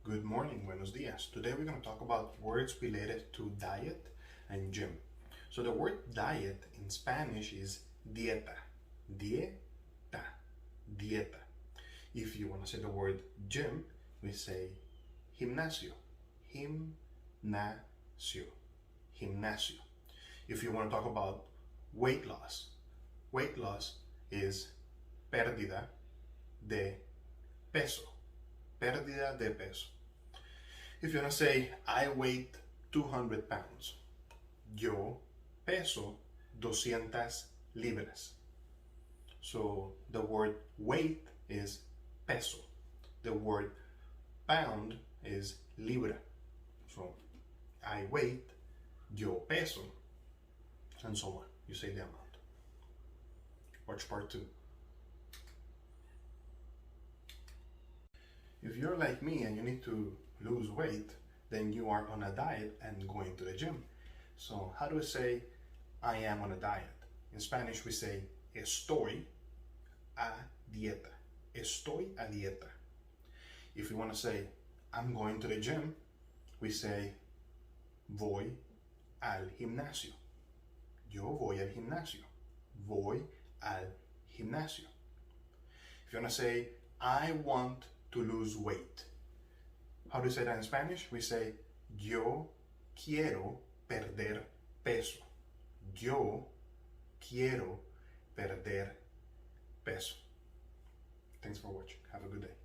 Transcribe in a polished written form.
Good morning, buenos dias. Today we're going to talk about words related to diet and gym. So the word diet in Spanish is dieta. Dieta. Dieta. If you want to say the word gym, we say gimnasio. Gimnasio. Gimnasio. If you want to talk about weight loss is pérdida de peso. Pérdida de peso. If you want to say, I weigh 200 pounds. Yo peso 200 libras. So the word weight is peso. The word pound is libra. So I weigh, yo peso, and so on. You say the amount. Watch part 2. If you're like me and you need to lose weight, then you are on a diet and going to the gym. So how do we say I am on a diet? In Spanish we say estoy a dieta. Estoy a dieta. If you want to say I'm going to the gym, we say voy al gimnasio. Yo voy al gimnasio. Voy al gimnasio. If you want to say I want to lose weight, how do you say that in Spanish? We say yo quiero perder peso. Yo quiero perder peso. Thanks for watching. Have a good day.